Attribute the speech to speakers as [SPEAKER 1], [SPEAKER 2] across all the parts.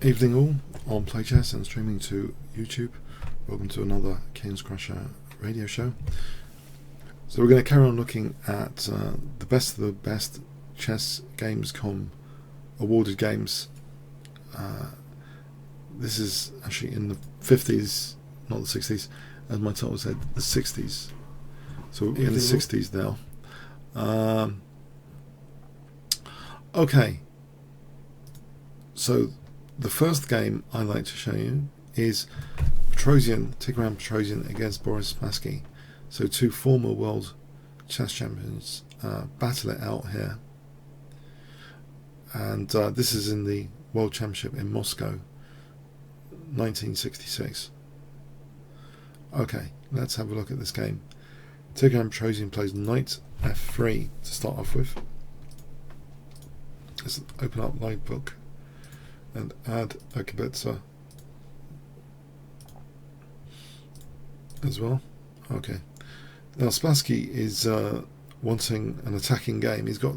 [SPEAKER 1] Evening all on Play Chess and streaming to YouTube. Welcome to another Kingscrusher radio show. So we're going to carry on looking at the best of the best chess Gamescom awarded games. This is actually in the 50s, not the 60s, as my title said, the 60s. So we're in the 60s now. Okay. So the first game I'd like to show you is Tigran Petrosian against Boris Spassky. So two former world chess champions battle it out here. And this is in the World Championship in Moscow, 1966. Okay, let's have a look at this game. Tigran Petrosian plays knight f3 to start off with. Let's open up live book and add a kibitzer as well. Okay. Now Spassky is wanting an attacking game. He's got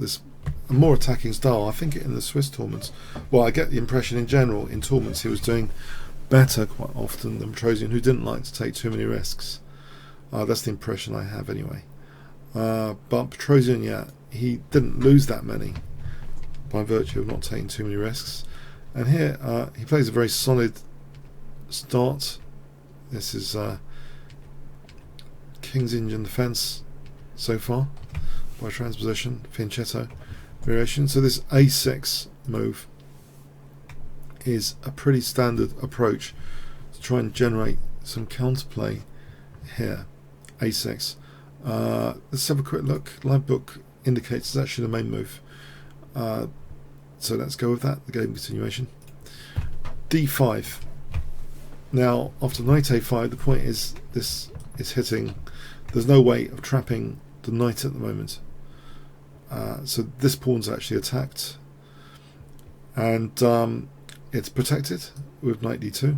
[SPEAKER 1] a more attacking style. I think in the Swiss tournaments, well, I get the impression in general in tournaments he was doing better quite often than Petrosian, who didn't like to take too many risks. That's the impression I have anyway. But Petrosian, yeah, he didn't lose that many by virtue of not taking too many risks. And here he plays a very solid start. This is King's Indian defense so far by transposition, fianchetto variation. So this a6 move is a pretty standard approach to try and generate some counterplay here. a6. Let's have a quick look. Live book indicates it's actually the main move. So let's go with that, the game continuation. d5. Now, after knight a5, the point is this is hitting. There's no way of trapping the knight at the moment. So this pawn's actually attacked. And it's protected with knight d2.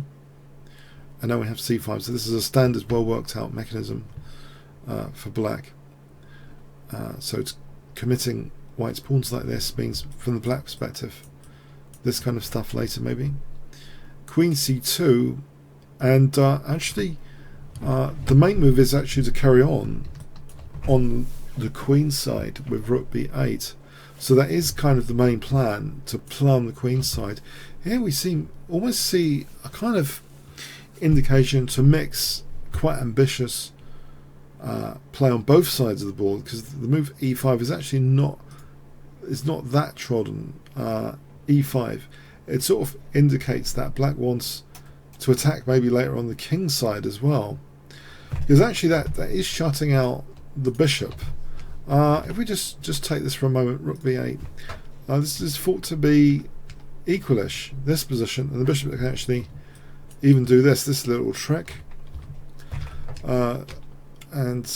[SPEAKER 1] And now we have c5. So this is a standard, well worked out mechanism for black. So it's committing white's pawns like this means, from the black perspective, this kind of stuff later maybe. Queen c2, and actually the main move is actually to carry on the queen side with rook b8. So that is kind of the main plan, to plumb the queen side. Here we almost see a kind of indication to mix quite ambitious play on both sides of the board, because the move e5 is actually not that trodden. e5, it sort of indicates that black wants to attack maybe later on the king side as well, because actually that is shutting out the bishop. If we just take this for a moment, rook b8, this is thought to be equalish, this position, and the bishop can actually even do this little trick, and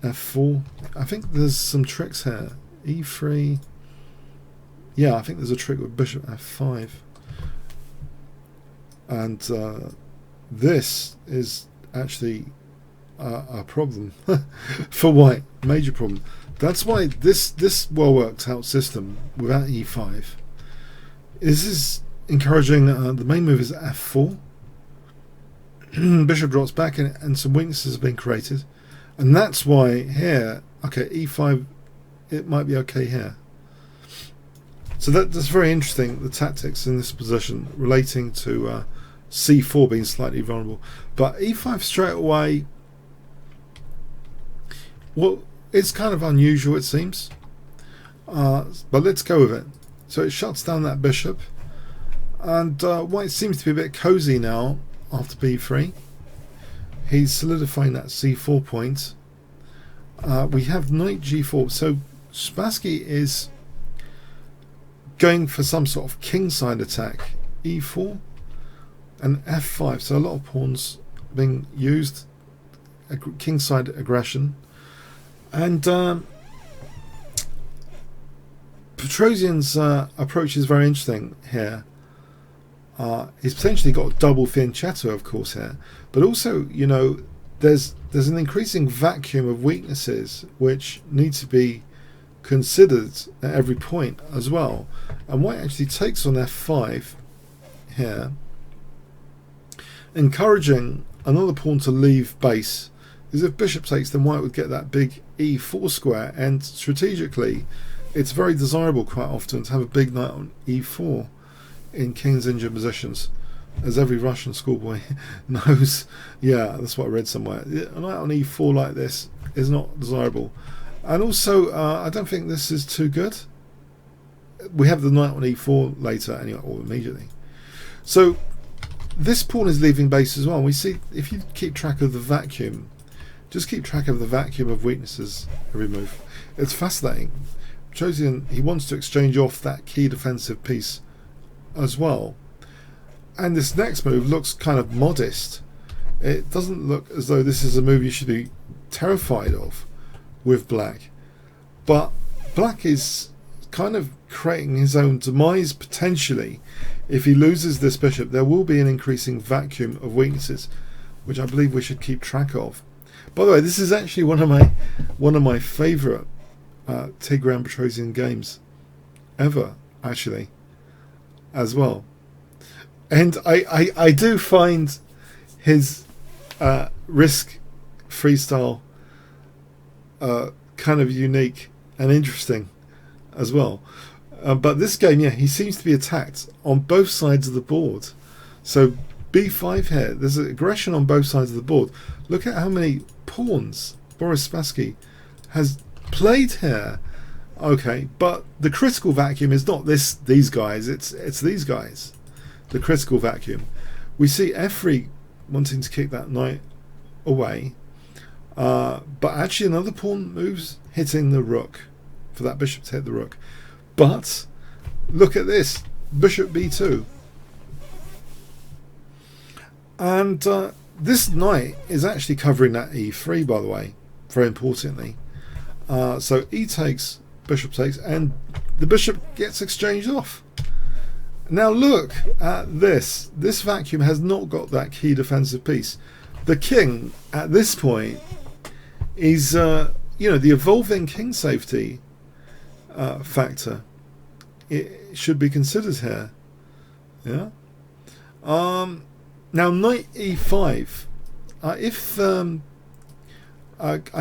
[SPEAKER 1] f4. I think there's some tricks here. e3. Yeah, I think there's a trick with bishop f5. And this is actually a problem for white, major problem. That's why this well worked out system without e5 is encouraging. The main move is f4. Bishop drops back, and some weaknesses have been created, and that's why here, okay, e5, it might be okay here. So that's very interesting, the tactics in this position relating to c4 being slightly vulnerable. But e5 straight away, well, it's kind of unusual, it seems. But let's go with it. So it shuts down that bishop. And white seems to be a bit cozy now after b3. He's solidifying that c4 point. We have knight g4. So Spassky is going for some sort of kingside attack. e4 and f5. So a lot of pawns being used. Kingside aggression. And Petrosian's approach is very interesting here. He's potentially got a double fianchetto, of course, here, but also, you know, there's an increasing vacuum of weaknesses which need to be considered at every point as well. And white actually takes on f5 here, encouraging another pawn to leave base, because if bishop takes, then white would get that big e4 square, and strategically it's very desirable quite often to have a big knight on e4 in king's injured positions, as every Russian schoolboy knows. Yeah, that's what I read somewhere. A knight on e4 like this is not desirable. And also, I don't think this is too good. We have the knight on e4 later, anyway, or immediately. So this pawn is leaving base as well. We see, if you keep track of the vacuum, just keep track of the vacuum of weaknesses every move. It's fascinating. Petrosian, he wants to exchange off that key defensive piece as well. And this next move looks kind of modest. It doesn't look as though this is a move you should be terrified of with black. But black is kind of creating his own demise potentially. If he loses this bishop, there will be an increasing vacuum of weaknesses, which I believe we should keep track of. By the way, this is actually one of my favourite Tigran Petrosian games ever, actually, as well. And I do find his risk freestyle kind of unique and interesting as well. But this game, yeah, he seems to be attacked on both sides of the board. So b5 here, there's aggression on both sides of the board. Look at how many pawns Boris Spassky has played here. Okay, but the critical vacuum is not these guys, it's these guys. The critical vacuum. We see f3 wanting to kick that knight away, but actually another pawn moves, hitting the rook, for that bishop to hit the rook. But look at this, bishop b2, and this knight is actually covering that e3, by the way, very importantly. So e takes, bishop takes, and the bishop gets exchanged off. Now look at this. This vacuum has not got that key defensive piece. The king at this point is, the evolving king safety factor. It should be considered here. Yeah. Now knight e5. I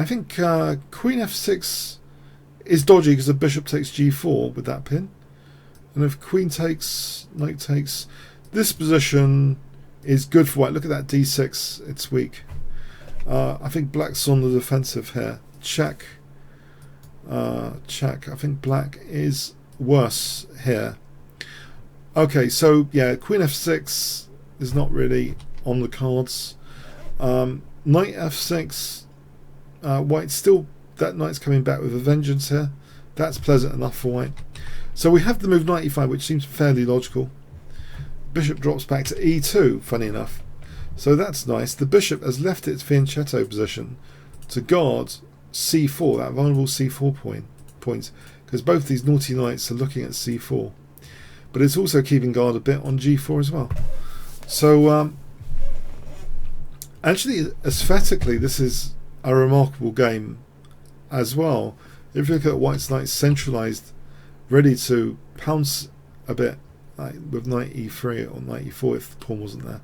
[SPEAKER 1] think queen f6 is dodgy because the bishop takes g4 with that pin. And if queen takes, knight takes, this position is good for white. Look at that d6, it's weak. I think black's on the defensive here. Check. Check. I think black is worse here. Okay, so yeah, queen f6 is not really on the cards. Knight f6, white still, that knight's coming back with a vengeance here. That's pleasant enough for white. So we have the move knight e5, which seems fairly logical. Bishop drops back to e2, funny enough. So that's nice. The bishop has left its fianchetto position to guard c4, that vulnerable c4 point, because both these naughty knights are looking at c4. But it's also keeping guard a bit on g4 as well. So actually, aesthetically, this is a remarkable game as well. If you look at white's knight centralized, ready to pounce a bit, like with knight e3 or knight e4 if the pawn wasn't there.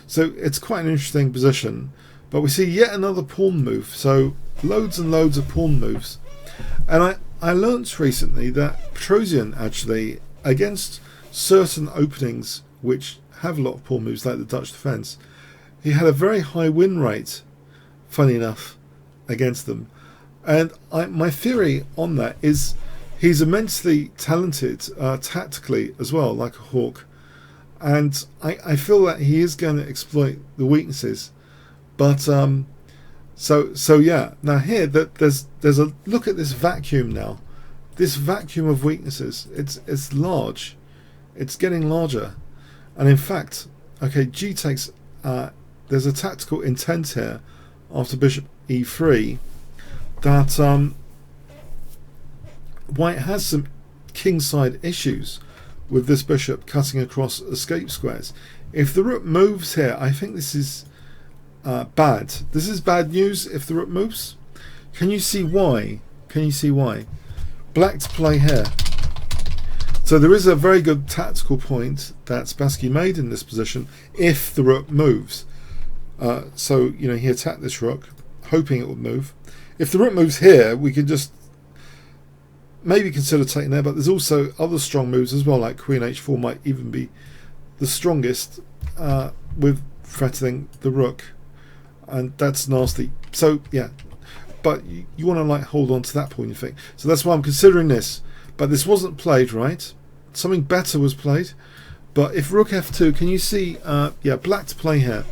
[SPEAKER 1] So it's quite an interesting position. But we see yet another pawn move. So loads and loads of pawn moves. And I learnt recently that Petrosian actually, against certain openings which have a lot of pawn moves like the Dutch defence, he had a very high win rate, funny enough, against them. And my theory on that is he's immensely talented tactically as well, like a hawk. And I feel that he is going to exploit the weaknesses. But so yeah. Now here there's a look at this vacuum now. This vacuum of weaknesses. It's large. It's getting larger. And in fact, okay, g takes. There's a tactical intent here after bishop e3 that white has some kingside issues with this bishop cutting across escape squares. If the rook moves here, I think this is bad. This is bad news if the rook moves. Can you see why? Can you see why? Black to play here. So there is a very good tactical point that Spassky made in this position if the rook moves. So, you know, he attacked this rook, hoping it would move. If the rook moves here, we could just maybe consider taking there, but there's also other strong moves as well, like Queen H4 might even be the strongest with threatening the rook, and that's nasty. So, yeah, but you want to like hold on to that point, you think. So that's why I'm considering this. But this wasn't played, right? Something better was played. But if Rook F2, can you see, yeah, black to play here.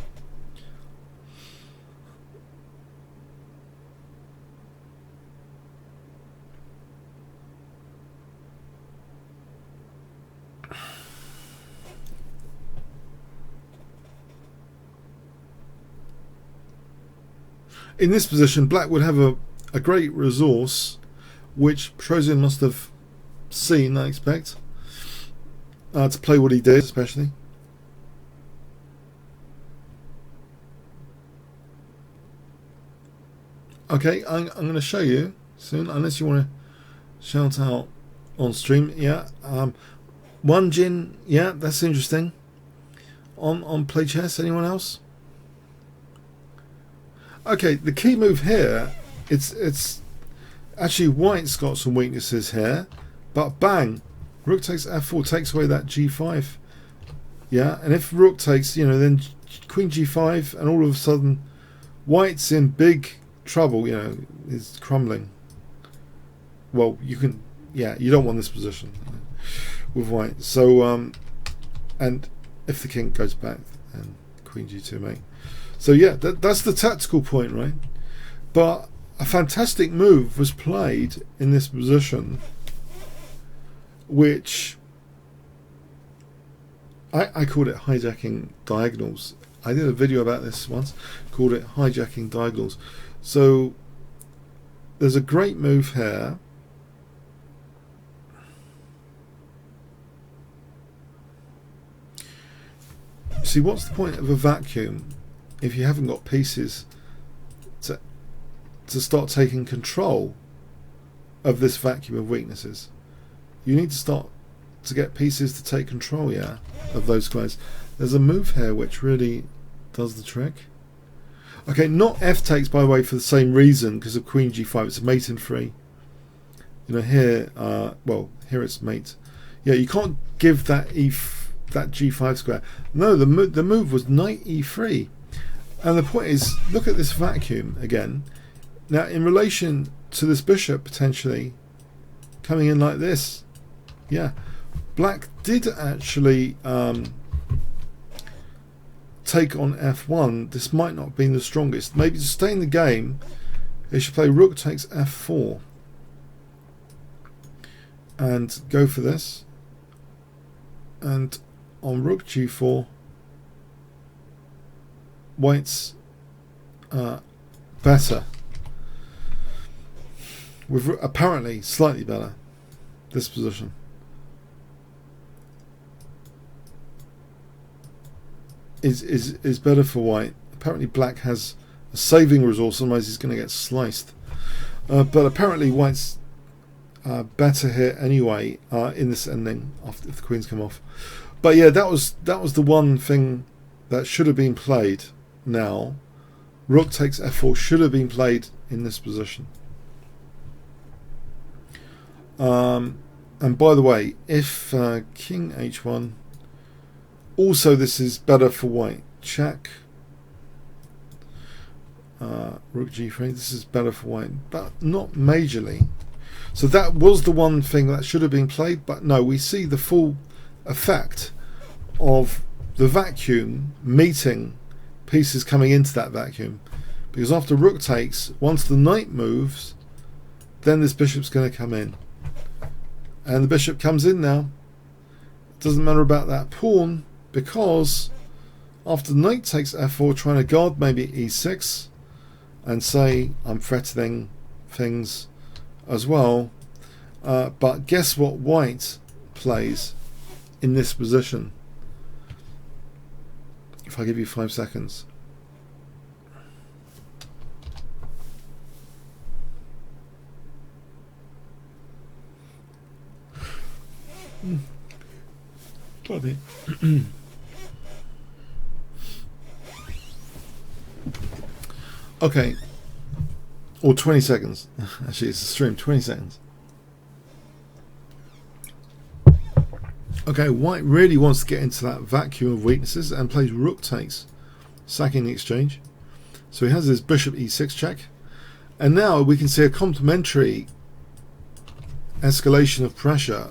[SPEAKER 1] In this position, black would have a great resource, which Petrosian must have seen, I expect, to play what he did, especially. Okay, I'm going to show you soon, unless you want to shout out on stream. Yeah, one Jin. Yeah, that's interesting. On play chess. Anyone else? Okay, the key move here. It's actually white's got some weaknesses here, but bang, Rook takes F4 takes away that G5. Yeah, and if Rook takes, you know, then Queen G5, and all of a sudden, white's in big trouble. You know, is crumbling. Well, you can, yeah, you don't want this position with white. So, and if the king goes back, and Queen G2 mate. So yeah, that's the tactical point, right? But a fantastic move was played in this position, which I called it hijacking diagonals. I did a video about this once, called it hijacking diagonals. So there's a great move here. See, what's the point of a vacuum if you haven't got pieces to start taking control of this vacuum of weaknesses? You need to start to get pieces to take control, yeah, of those guys. There's a move here which really does the trick. Okay, not F takes, by the way, for the same reason, because of Queen G5. It's a mate in 3. You know, here, well, here it's mate. Yeah, you can't give that that G5 square. No, the move was Knight E3. And the point is, look at this vacuum again. Now, in relation to this bishop potentially coming in like this, yeah, black did actually take on F1. This might not have been the strongest. Maybe to stay in the game, they should play Rook takes F4 and go for this. And on Rook G4, white's better, with apparently slightly better this position. Is better for white. Apparently black has a saving resource, otherwise he's going to get sliced. But apparently white's better here anyway in this ending after if the queens come off. But yeah, that was the one thing that should have been played. Now, Rook takes F4 should have been played in this position. And by the way, if King H1, also this is better for white. Check. Rook G3, this is better for white, but not majorly. So that was the one thing that should have been played, but no, we see the full effect of the vacuum meeting pieces coming into that vacuum, because after Rook takes, once the knight moves, then this bishop's going to come in, and the bishop comes in now. It doesn't matter about that pawn, because after knight takes F4, trying to guard maybe E6 and say I'm threatening things as well, but guess what white plays in this position? If I give you 5 seconds. Pardon me. Okay. Or 20 seconds. Actually, it's a stream. 20 seconds. Okay, white really wants to get into that vacuum of weaknesses and plays Rook Takes, sacking the exchange. So he has his bishop e6 check. And now we can see a complementary escalation of pressure.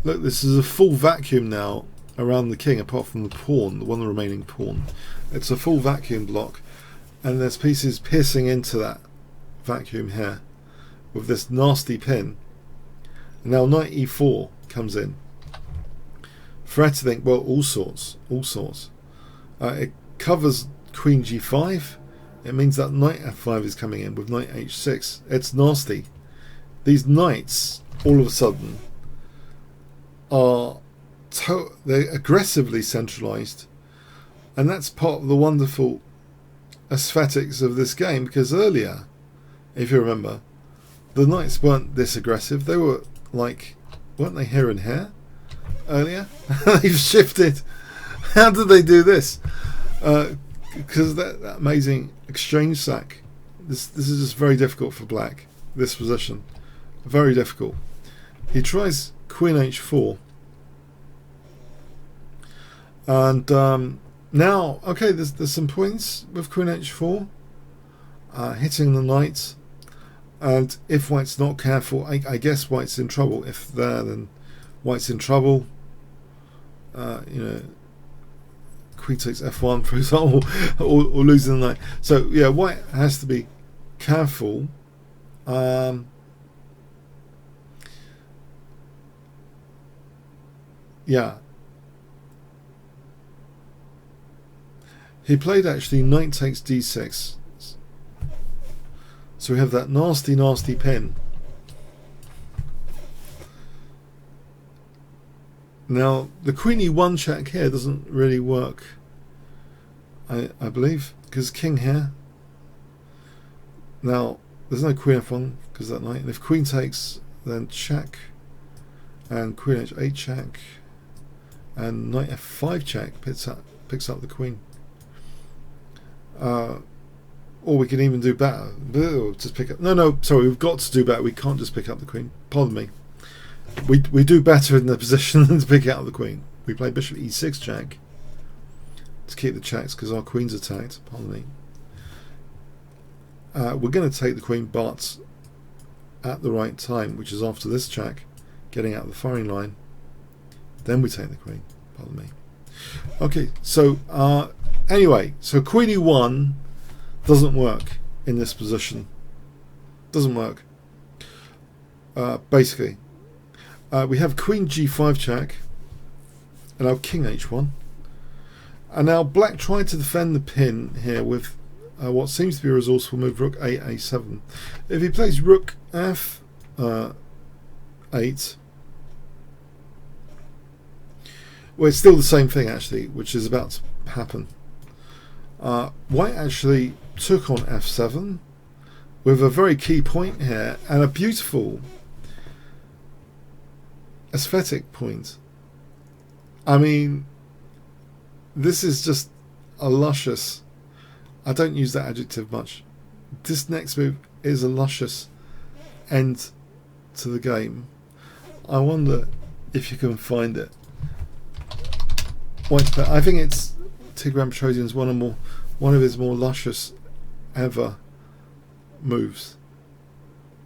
[SPEAKER 1] Look, this is a full vacuum now around the king, apart from the pawn, the one remaining pawn. It's a full vacuum block, and there's pieces piercing into that vacuum here with this nasty pin. And now knight e4 comes in. Fred to think, well, all sorts. It covers queen g5. It means that knight f5 is coming in with knight h6. It's nasty. These knights, all of a sudden, are they're aggressively centralized, and that's part of the wonderful aesthetics of this game, because earlier, if you remember, the knights weren't this aggressive. They were like, weren't they here and here earlier? They've shifted. How did they do this? Because that amazing exchange sack. This is just very difficult for black, this position. Very difficult. He tries queen h4, and now, okay, there's some points with queen h4, hitting the knight, and if white's not careful, I guess white's in trouble. If there, then white's in trouble. Queen takes f1, for example, or losing the knight. So yeah, white has to be careful. Yeah. He played actually knight takes d6. So we have that nasty pin. Now the queen e1 check here doesn't really work, I believe, because king here. Now there's no queen f1 because that knight, and if queen takes, then check, and queen h8 check, and knight f5 check picks up the queen. Or we can even do better. Just pick up. No, sorry, we've got to do better. We can't just pick up the queen. Pardon me. We do better in the position than to pick out the queen. We play bishop e6 check to keep the checks because our queen's attacked. Pardon me. We're going to take the queen, but at the right time, which is after this check, getting out of the firing line. Then we take the queen. Pardon me. Okay, so anyway, so queen e1 doesn't work in this position. Doesn't work. Basically, we have queen g5 check, and now king h1. And now black tried to defend the pin here with what seems to be a resourceful move, rook a7. If he plays rook f8, well, it's still the same thing actually, which is about to happen. White actually took on f7 with a very key point here and a beautiful aesthetic point. I mean, this is just a luscious, I don't use that adjective much, this next move is a luscious end to the game. I wonder if you can find it. I think it's Tigran Petrosian's one of his more luscious ever moves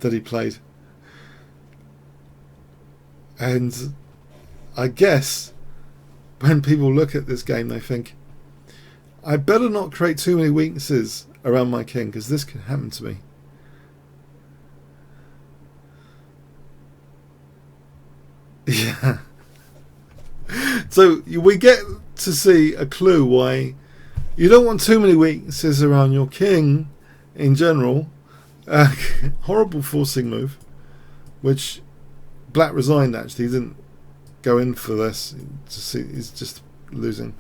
[SPEAKER 1] that he played. And I guess when people look at this game, they think, I better not create too many weaknesses around my king, because this can happen to me. Yeah. So we get to see a clue why you don't want too many weaknesses around your king in general. Horrible forcing move, which black resigned actually. He didn't go in for this. He's just losing.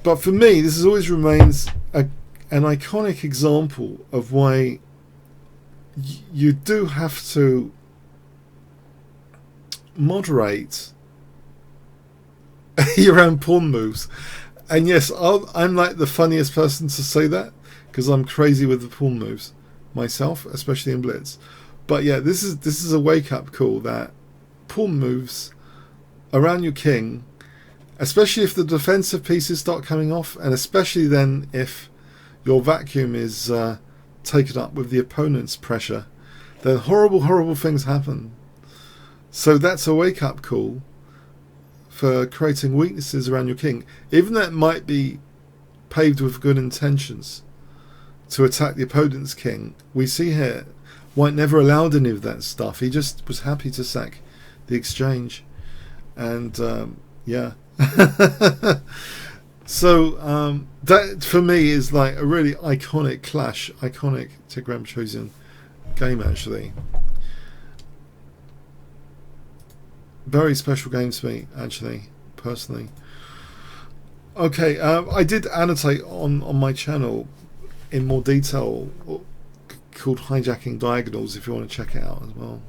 [SPEAKER 1] But for me, this always remains an iconic example of why you do have to moderate your own pawn moves. And yes, I'm like the funniest person to say that, because I'm crazy with the pawn moves myself, especially in blitz. But yeah, this is a wake-up call that pawn moves around your king, especially if the defensive pieces start coming off, and especially then if your vacuum is taken up with the opponent's pressure, then horrible things happen. So that's a wake-up call for creating weaknesses around your king, even though it might be paved with good intentions to attack the opponent's king. We see here White never allowed any of that stuff. He just was happy to sack the exchange, and yeah. So that for me is like a really iconic clash, iconic Tigran Chosian game, actually. Very special game to me, actually, personally. Okay, I did annotate on my channel in more detail, called Hijacking Diagonals, if you want to check it out as well.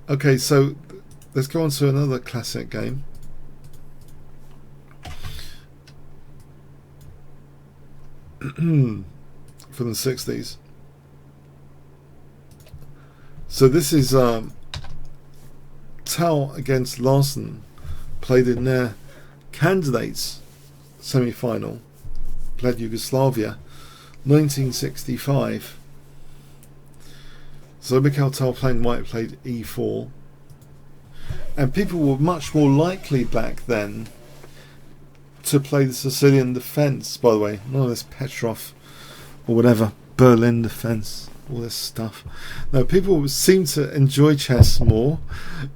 [SPEAKER 1] Okay, so let's go on to another classic game. From the 60s. So this is Tal against Larsen, played in their candidates semi-final, played Yugoslavia, 1965. So Mikhail Tal playing white played e4, and people were much more likely back then to play the Sicilian defence, by the way, none of this Petrov or whatever, Berlin defence, all this stuff. No, people seem to enjoy chess more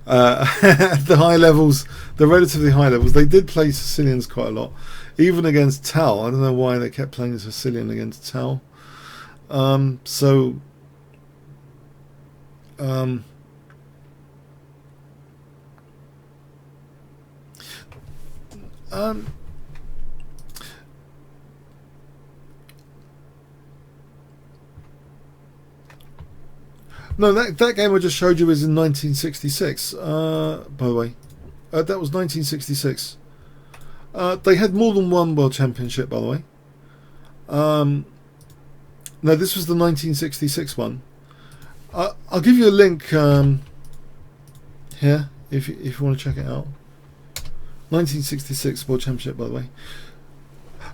[SPEAKER 1] at the high levels, the relatively high levels. They did play Sicilians quite a lot, even against Tal. I don't know why they kept playing the Sicilian against Tal. No, that game I just showed you was in 1966. By the way, that was 1966. They had more than one world championship, by the way. No, this was the 1966 one. I'll give you a link here if you want to check it out. 1966 world championship, by the way.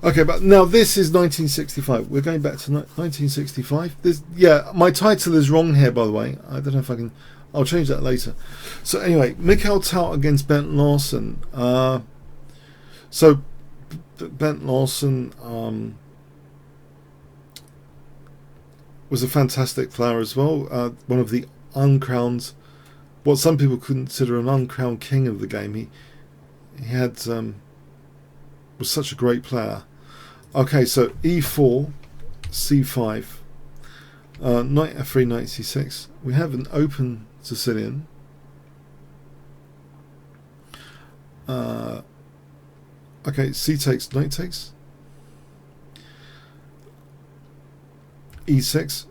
[SPEAKER 1] Okay, but now this is 1965. We're going back to 1965. This, yeah, my title is wrong here, by the way. I don't know if I can. I'll change that later. So anyway, Mikhail Tal against Bent Larsen. So Bent Larsen was a fantastic player as well. One of the uncrowned, what some people consider an uncrowned king of the game. He had was such a great player. Okay, so e4, c5, knight f3, knight c6. We have an open Sicilian. Okay, c takes, knight takes. e6,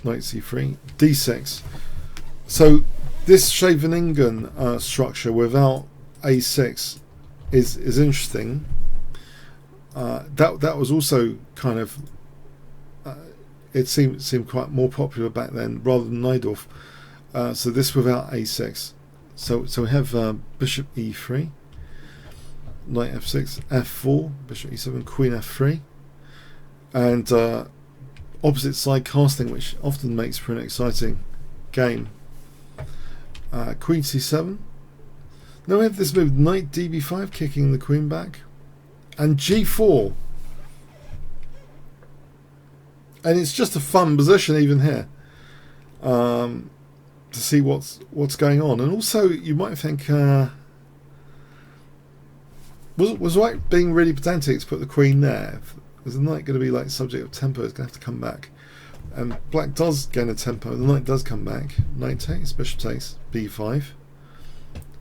[SPEAKER 1] knight c3, d6. So this Scheveningen structure without a6 is interesting. That was also kind of it seemed quite more popular back then rather than Najdorf. So this without a6. So we have bishop e3, knight f6, f4, bishop e7, queen f3, and opposite side casting, which often makes for an exciting game. Queen c7. Now we have this move, knight db5, kicking the queen back, and g4. And it's just a fun position even here to see what's going on. And also you might think, was White being really pedantic to put the queen there? Is the knight going to be like subject of tempo? It's going to have to come back. And black does gain a tempo. The knight does come back. Knight takes, bishop takes, b5.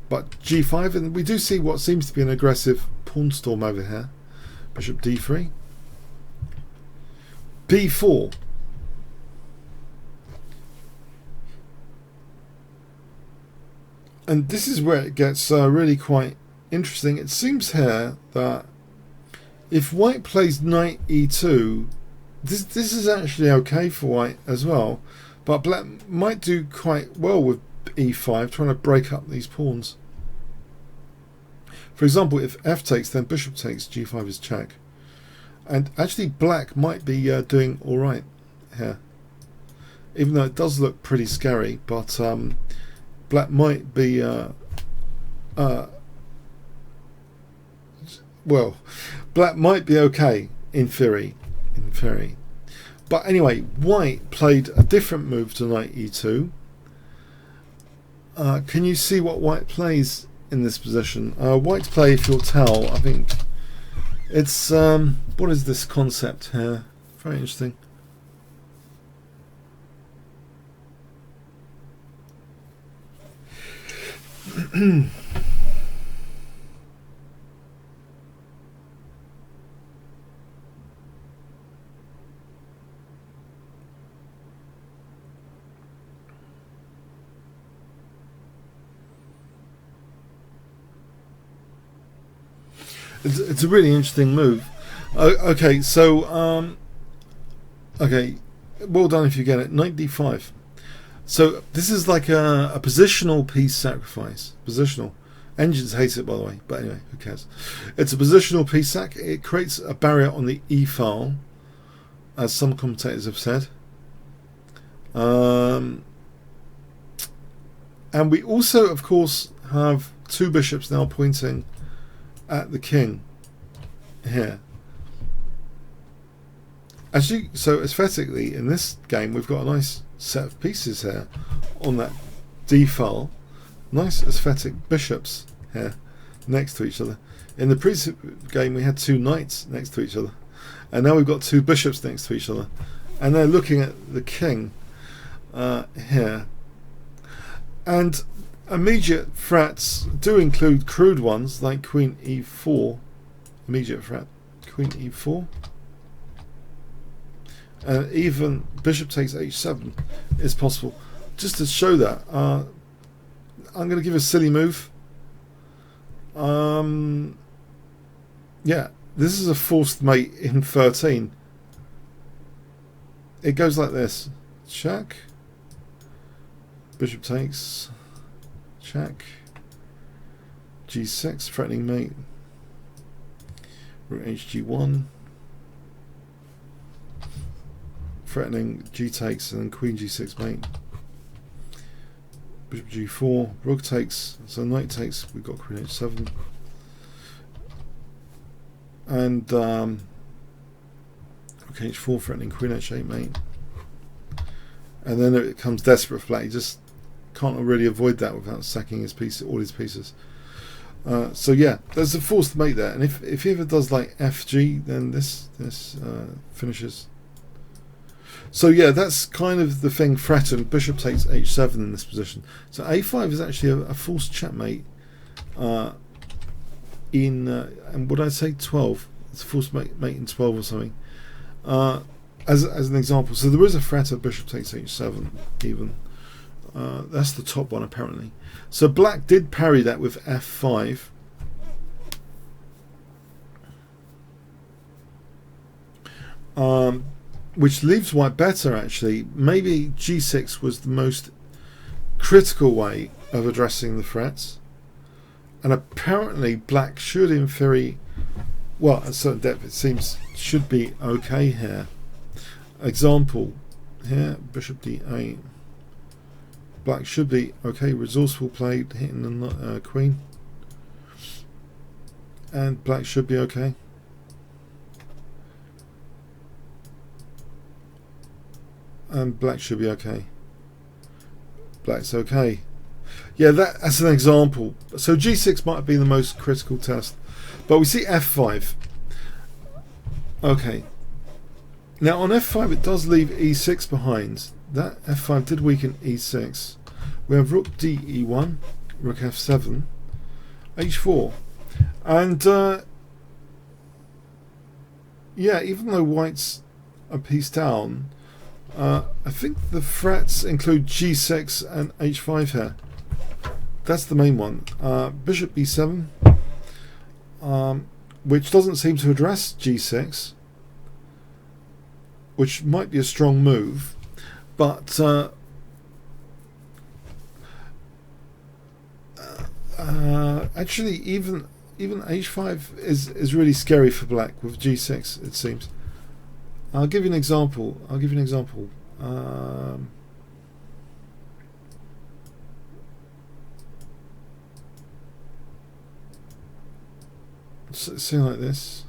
[SPEAKER 1] But g5, and we do see what seems to be an aggressive pawn storm over here. Bishop d3. b4. And this is where it gets really quite interesting. It seems here that if white plays knight e2, this is actually okay for white as well, but black might do quite well with e5, trying to break up these pawns. For example, if f takes, then bishop takes, g5 is check. And actually black might be doing alright here, even though it does look pretty scary, but black might be well, black might be okay in theory. But anyway, white played a different move to knight e2. Can you see what white plays in this position? White's play, if you'll tell, I think it's what is this concept here? Very interesting. It's a really interesting move. Okay, so okay, well done if you get it. Knight d5. So this is like a positional piece sacrifice. Positional. Engines hate it, by the way, but anyway, who cares? It's a positional piece sac. It creates a barrier on the e file, as some commentators have said. And we also, of course, have two bishops now pointing at the king here. Actually, so aesthetically, in this game, we've got a nice set of pieces here on that d file. Nice aesthetic bishops here next to each other. In the previous game, we had two knights next to each other, and now we've got two bishops next to each other, and they're looking at the king here. And immediate threats do include crude ones like queen e4, immediate threat, queen e4, and even bishop takes h7 is possible. Just to show that, I'm going to give a silly move. Yeah, this is a forced mate in 13. It goes like this: check, bishop takes, check, g6, threatening mate, rook hg1, threatening g takes, and then queen g6 mate, bishop g4, rook takes, so knight takes, we've got queen h7, and rook h4, threatening queen h8 mate, and then it becomes desperate for black. You just can't really avoid that without sacking his piece, all his pieces. So yeah, there's a forced mate there, and if he ever does like fg, then this finishes. So yeah, that's kind of the thing threatened. Bishop takes h7 in this position. So a5 is actually a forced checkmate in and would I say 12? It's a forced mate in 12 or something. As an example, so there is a threat of bishop takes h7 even. That's the top one apparently. So black did parry that with f5. Which leaves white better actually. Maybe g6 was the most critical way of addressing the threats. And apparently black should in theory, well at a certain depth it seems, should be okay here. Example here, bishop d8. Black should be okay, resourceful play, hitting the queen. And black should be okay. And black should be okay. Black's okay. Yeah, that's an example. So g6 might have been the most critical test. But we see f5. Okay. Now on f5 it does leave e6 behind. That f5 did weaken e6. We have rook de1, rook f7, h4. And yeah, even though white's a piece down, I think the threats include g6 and h5 here. that's the main one. Bishop b7, which doesn't seem to address g6, which might be a strong move, but actually even h5 is really scary for black with g6, it seems. I'll give you an example. Something like this.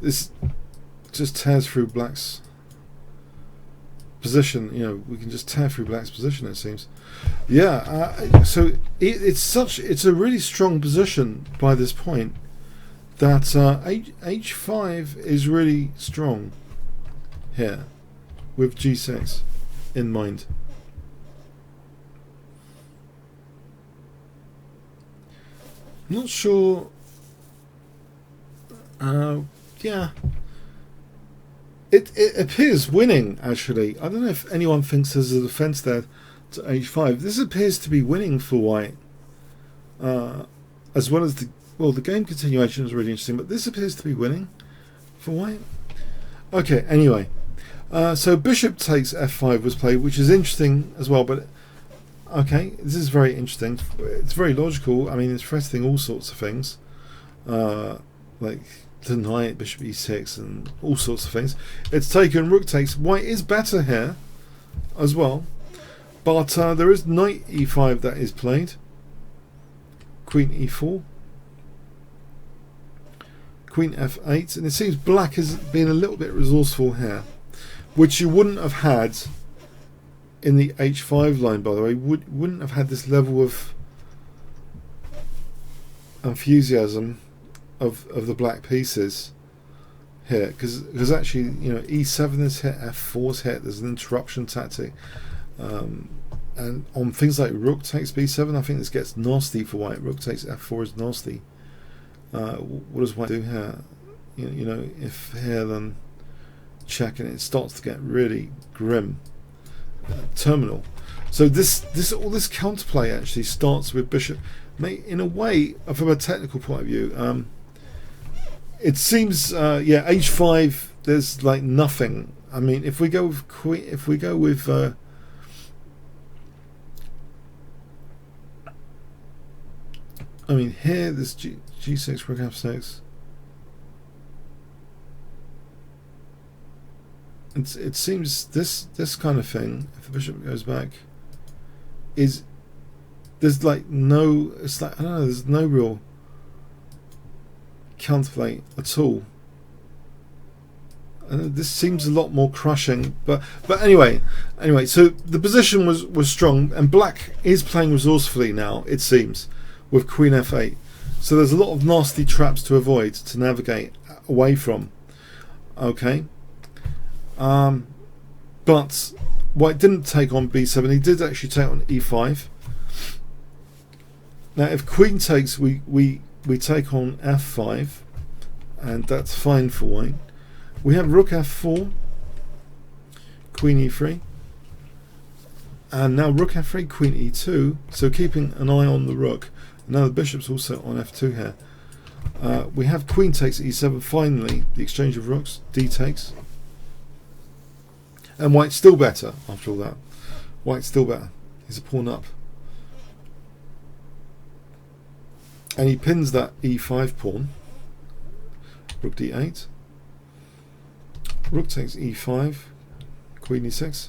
[SPEAKER 1] This just tears through black's position. You know, we can just tear through black's position, it seems. Yeah. So it's a really strong position by this point. That h5 is really strong here with g6 in mind. I'm not sure. Yeah, it appears winning, actually. I don't know if anyone thinks there's a defense there to h5. This appears to be winning for white, as well as the game continuation is really interesting, but this appears to be winning for white. Okay, anyway, so bishop takes f5 was played, which is interesting as well, but okay, this is very interesting. It's very logical. I mean, it's threatening all sorts of things, like the knight, bishop e6, and all sorts of things. It's taken, rook takes. White is better here as well, but there is knight e5 that is played, queen e4, queen f8, and it seems black has been a little bit resourceful here, which you wouldn't have had in the h5 line, by the way. Wouldn't have had this level of enthusiasm of the black pieces here, because actually, you know, e7 is hit, f4 is hit, there's an interruption tactic, and on things like rook takes b7, I think this gets nasty for white. Rook takes f4 is nasty. What does white do here? You know, if here, then check, and it starts to get really grim, terminal. So all this counterplay actually starts with bishop. In a way, from a technical point of view, it seems yeah, h5. There's like nothing. I mean, if we go with queen, I mean, here there's g6, rook f6. It seems this kind of thing, if the bishop goes back, there's like no, it's like, I don't know, there's no real counterplay at all. And this seems a lot more crushing, but anyway, so the position was strong, and black is playing resourcefully now, it seems, with queen f8. So there's a lot of nasty traps to avoid, to navigate away from. Okay. But white didn't take on b7. He did actually take on e5. Now, if queen takes, we take on f5, and that's fine for white. We have rook f4, queen e3, and now rook f3, queen e2. So keeping an eye on the rook. Now the bishop's also on f2 here. We have queen takes e7. Finally, the exchange of rooks. D takes. And white's still better after all that. White's still better. He's a pawn up. And he pins that e5 pawn. Rook d8. Rook takes e5. Queen e6.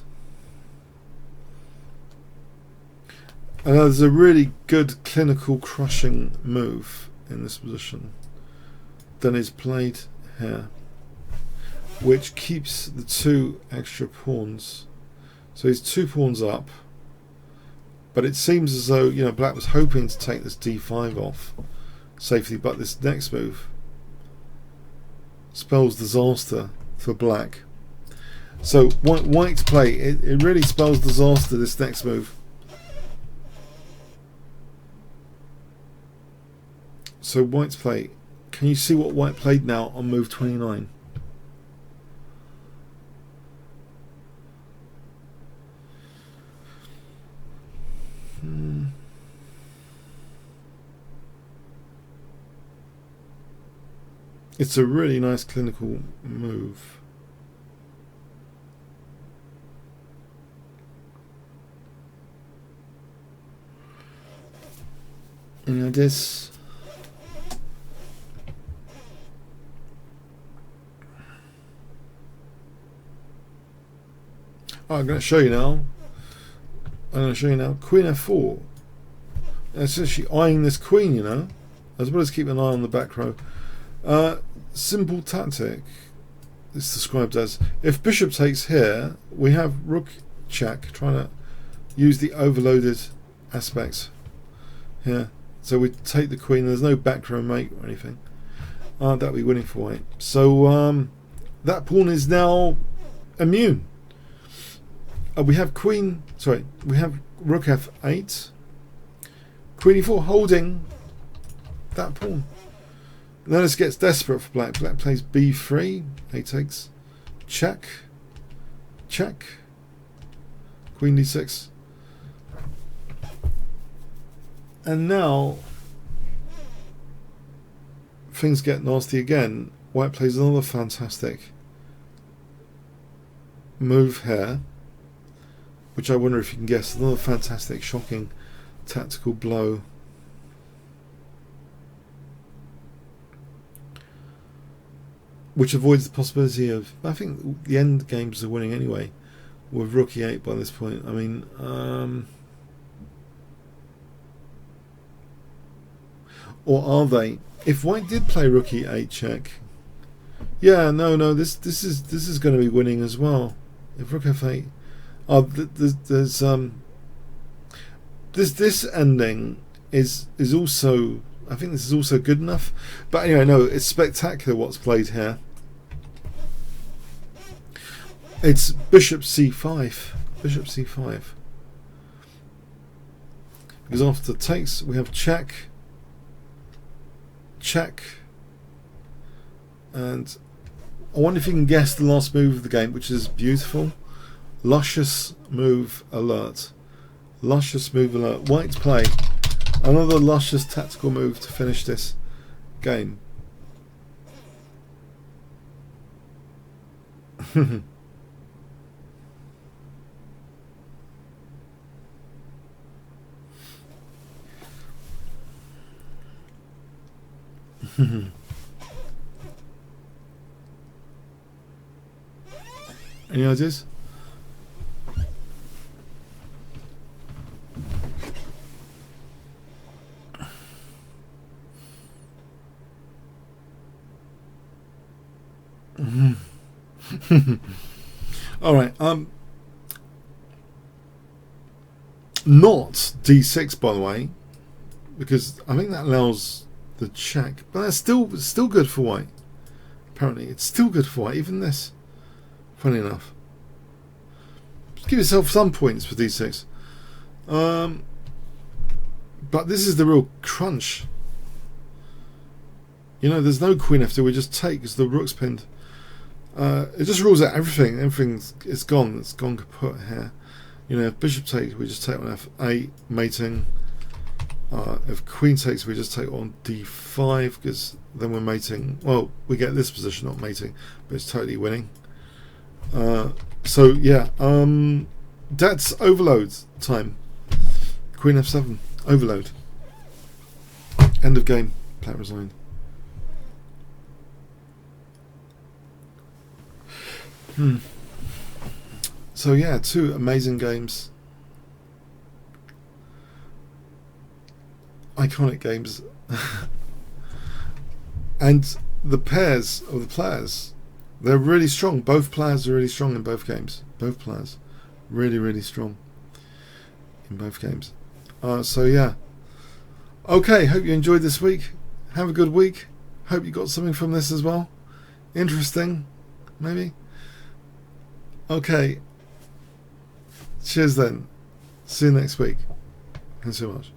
[SPEAKER 1] And there's a really good clinical crushing move in this position that is played here, which keeps the two extra pawns. So he's 2 pawns up, but it seems as though, you know, black was hoping to take this d5 off safely, but this next move spells disaster for black. So white's play, it really spells disaster, this next move. So white's play, can you see what white played now on move 29? It's a really nice clinical move. Any ideas? Oh, I'm going to show you now. Queen F4. It's actually eyeing this queen, you know, as well as keeping an eye on the back row. Simple tactic. It's described as, if bishop takes here, we have rook check, trying to use the overloaded aspects here. So we take the queen. There's no back row mate or anything. That'll be winning for white. So that pawn is now immune. We have we have rook f8, queen e4 holding that pawn. Then it gets desperate for black. Black plays b3, a takes, check, check, queen d6. And now things get nasty again. White plays another fantastic move here, which I wonder if you can guess. Another fantastic, shocking tactical blow. Which avoids the possibility of, I think the end games are winning anyway, with rook e8 by this point. I mean, or are they? If white did play rook e8 check, yeah, no, this is going to be winning as well. If rook f8, there's this ending is also, I think this is also good enough. But anyway, no, it's spectacular what's played here. It's bishop c5, bishop c5. Because after takes, we have check, check, and I wonder if you can guess the last move of the game, which is beautiful. Luscious move alert. Luscious move alert. White play another luscious tactical move to finish this game. Any ideas? All right. Not d6, by the way, because I think that allows the check, but that's still good for white. Apparently, it's still good for white. Even this, funny enough. Just give yourself some points for d6. But this is the real crunch. You know, there's no queen f2. We just take because the rook's pinned. It just rules out everything. Everything's gone. It's gone kaput here. You know, if bishop takes, we just take on f8, mating. If queen takes, we just take on d5 because then we're mating. Well, we get this position, not mating, but it's totally winning. So yeah, that's overload time. Queen f7, overload. End of game. Black resigned. So yeah, two amazing games. Iconic games. And the pairs of the players, they're really strong. Both players are really strong in both games. Both players really, really strong in both games. So yeah. Okay, hope you enjoyed this week. Have a good week. Hope you got something from this as well. Interesting, maybe. Okay. Cheers then. See you next week. Thanks so much.